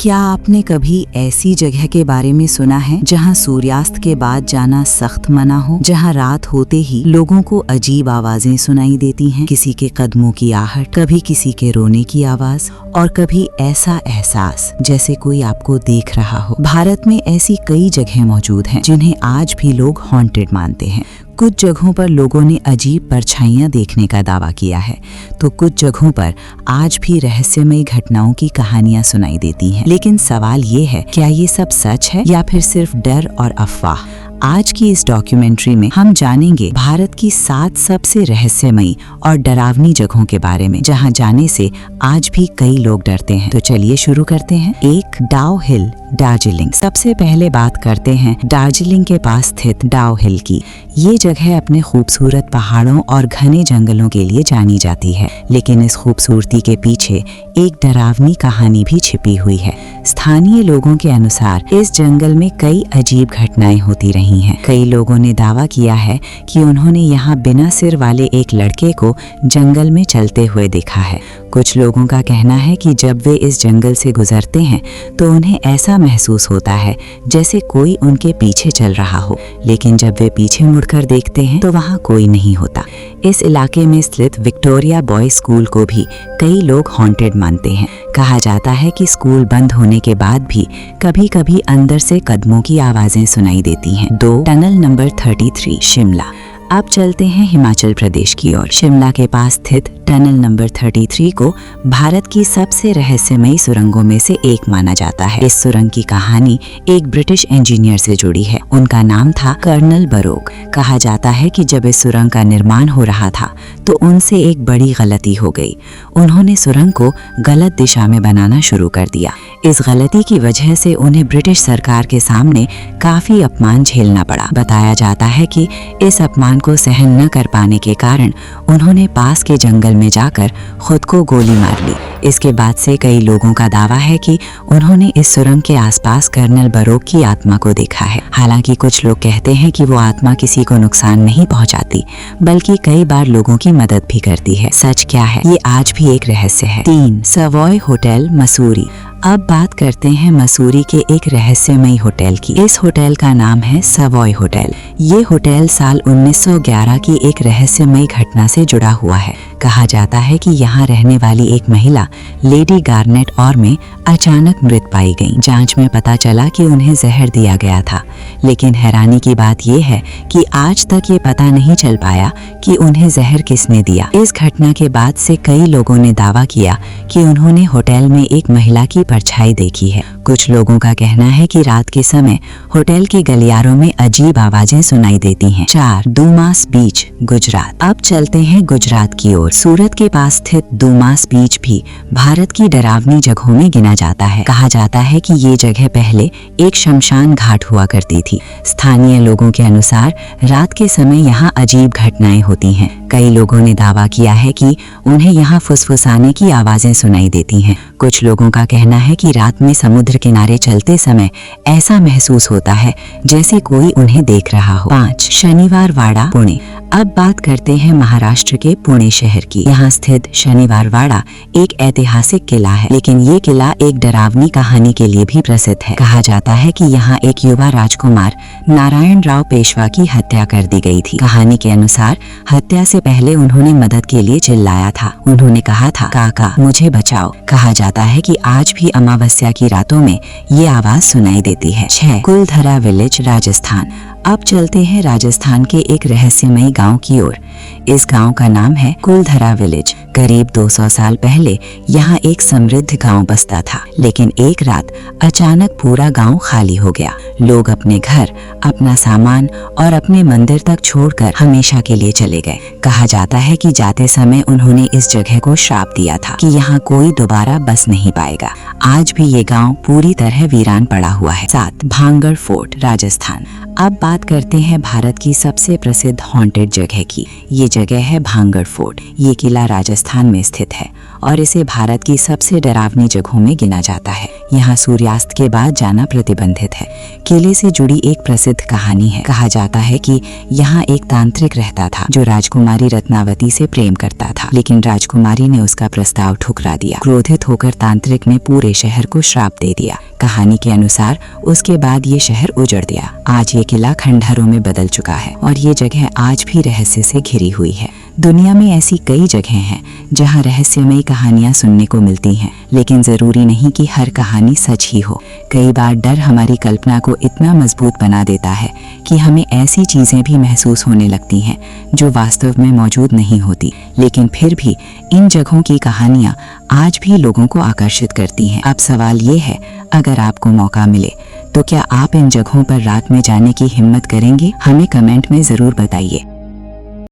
क्या आपने कभी ऐसी जगह के बारे में सुना है जहां सूर्यास्त के बाद जाना सख्त मना हो, जहां रात होते ही लोगों को अजीब आवाजें सुनाई देती हैं, किसी के कदमों की आहट, कभी किसी के रोने की आवाज और कभी ऐसा एहसास जैसे कोई आपको देख रहा हो। भारत में ऐसी कई जगह मौजूद हैं जिन्हें आज भी लोग हॉन्टेड मानते हैं। कुछ जगहों पर लोगों ने अजीब परछाइयां देखने का दावा किया है, तो कुछ जगहों पर आज भी रहस्यमयी घटनाओं की कहानियां सुनाई देती हैं। लेकिन सवाल ये है, क्या ये सब सच है या फिर सिर्फ डर और अफवाह? आज की इस डॉक्यूमेंट्री में हम जानेंगे भारत की 7 सबसे रहस्यमयी और डरावनी जगहों के बारे में, जहां जाने से आज भी कई लोग डरते हैं। तो चलिए शुरू करते हैं। 1. डाउ हिल, दार्जिलिंग। सबसे पहले बात करते हैं दार्जिलिंग के पास स्थित डाउ हिल की। ये जगह अपने खूबसूरत पहाड़ों और घने जंगलों के लिए जानी जाती है, लेकिन इस खूबसूरती के पीछे एक डरावनी कहानी भी छिपी हुई है। स्थानीय लोगों के अनुसार इस जंगल में कई अजीब घटनाएं होती रही हैं। कई लोगों ने दावा किया है कि उन्होंने यहाँ बिना सिर वाले एक लड़के को जंगल में चलते हुए देखा है। कुछ लोगों का कहना है कि जब वे इस जंगल से गुजरते हैं तो उन्हें ऐसा महसूस होता है जैसे कोई उनके पीछे चल रहा हो, लेकिन जब वे पीछे मुड़कर देखते हैं तो वहाँ कोई नहीं होता। इस इलाके में स्थित विक्टोरिया बॉयज स्कूल को भी कई लोग हॉन्टेड मानते हैं। कहा जाता है कि स्कूल बंद होने के बाद भी कभी कभी अंदर से कदमों की आवाजें सुनाई देती हैं। 2. Tunnel number 33, Shimla. अब चलते हैं हिमाचल प्रदेश की ओर। शिमला के पास स्थित टनल नंबर 33 को भारत की सबसे रहस्यमयी सुरंगों में से एक माना जाता है। इस सुरंग की कहानी एक ब्रिटिश इंजीनियर से जुड़ी है। उनका नाम था कर्नल बरोक। कहा जाता है कि जब इस सुरंग का निर्माण हो रहा था तो उनसे एक बड़ी गलती हो गई। उन्होंने सुरंग को गलत दिशा में बनाना शुरू कर दिया। इस गलती की वजह से उन्हें ब्रिटिश सरकार के सामने काफी अपमान झेलना पड़ा। बताया जाता है कि इस अपमान को सहन न कर पाने के कारण उन्होंने पास के जंगल में जाकर खुद को गोली मार ली। इसके बाद से कई लोगों का दावा है कि उन्होंने इस सुरंग के आसपास कर्नल बरोक की आत्मा को देखा है। हालांकि कुछ लोग कहते हैं कि वो आत्मा किसी को नुकसान नहीं पहुंचाती, बल्कि कई बार लोगों की मदद भी करती है। सच क्या है, ये आज भी एक रहस्य है। 3. Savoy hotel, Mussoorie. अब बात करते हैं मसूरी के एक रहस्यमयी होटल की। इस होटल का नाम है सवॉय होटल। ये होटल साल 1911 की एक रहस्यमयी घटना से जुड़ा हुआ है। कहा जाता है कि यहाँ रहने वाली एक महिला लेडी गार्नेट और में अचानक मृत पाई गई। जांच में पता चला कि उन्हें जहर दिया गया था, लेकिन हैरानी की बात यह है कि आज तक ये पता नहीं चल पाया कि उन्हें जहर किसने दिया। इस घटना के बाद से कई लोगों ने दावा किया कि उन्होंने होटल में एक महिला की परछाई देखी है। कुछ लोगों का कहना है कि रात के समय होटल के गलियारों में अजीब आवाजें सुनाई देती हैं। 4. दूमास बीच, गुजरात। अब चलते हैं गुजरात की ओर। सूरत के पास स्थित दूमास बीच भी भारत की डरावनी जगहों में गिना जाता है। कहा जाता है कि ये जगह पहले एक शमशान घाट हुआ करती थी। स्थानीय लोगों के अनुसार रात के समय यहाँ अजीब घटनाएं होती हैं। कई लोगों ने दावा किया है कि उन्हें यहाँ फुसफुसाने की आवाजें सुनाई देती हैं। कुछ लोगों का कहना है कि रात में समुद्र किनारे चलते समय ऐसा महसूस होता है जैसे कोई उन्हें देख रहा हो। 5. शनिवार वाड़ा, पुणे। अब बात करते हैं महाराष्ट्र के पुणे शहर की। यहाँ स्थित शनिवार वाड़ा एक ऐतिहासिक किला है, लेकिन ये किला एक डरावनी कहानी के लिए भी प्रसिद्ध है। कहा जाता है कि यहाँ एक युवा राजकुमार नारायण राव पेशवा की हत्या कर दी गई थी। कहानी के अनुसार हत्या से पहले उन्होंने मदद के लिए चिल्लाया था। उन्होंने कहा था, काका मुझे बचाओ। कहा जाता है कि आज भी अमावस्या की रातों में ये आवाज सुनाई देती है। 6. कुलधरा विलेज, राजस्थान। अब चलते हैं राजस्थान के एक रहस्यमयी गांव की ओर। इस गांव का नाम है कुलधरा विलेज। करीब 200 साल पहले यहाँ एक समृद्ध गांव बसता था, लेकिन एक रात अचानक पूरा गांव खाली हो गया। लोग अपने घर, अपना सामान और अपने मंदिर तक छोड़कर हमेशा के लिए चले गए। कहा जाता है कि जाते समय उन्होंने इस जगह को श्राप दिया था कि यहाँ कोई दोबारा बस नहीं पाएगा। आज भी ये गांव पूरी तरह वीरान पड़ा हुआ है। 7. भांगड़ फोर्ट, राजस्थान। अब बात करते हैं भारत की सबसे प्रसिद्ध हॉन्टेड जगह की। ये जगह है भांगड़ फोर्ट। ये किला राजस्थान में स्थित है और इसे भारत की सबसे डरावनी जगहों में गिना जाता है। यहाँ सूर्यास्त के बाद जाना प्रतिबंधित है। किले से जुड़ी एक प्रसिद्ध कहानी है। कहा जाता है कि यहाँ एक तांत्रिक रहता था जो राजकुमारी रत्नावती से प्रेम करता था, लेकिन राजकुमारी ने उसका प्रस्ताव ठुकरा दिया। क्रोधित होकर तांत्रिक ने पूरे शहर को श्राप दे दिया। कहानी के अनुसार उसके बाद ये शहर उजड़ गया। आज ये किला खंडहरों में बदल चुका है और ये जगह आज भी रहस्य से घिरी हुई है। दुनिया में ऐसी कई जगह हैं जहाँ रहस्यमयी कहानियाँ सुनने को मिलती हैं, लेकिन जरूरी नहीं कि हर कहानी सच ही हो। कई बार डर हमारी कल्पना को इतना मजबूत बना देता है कि हमें ऐसी चीजें भी महसूस होने लगती हैं जो वास्तव में मौजूद नहीं होती। लेकिन फिर भी इन जगहों की कहानियाँ आज भी लोगों को आकर्षित करती हैं। अब सवाल ये है, अगर आपको मौका मिले तो क्या आप इन जगहों पर रात में जाने की हिम्मत करेंगे? हमें कमेंट में जरूर बताइए।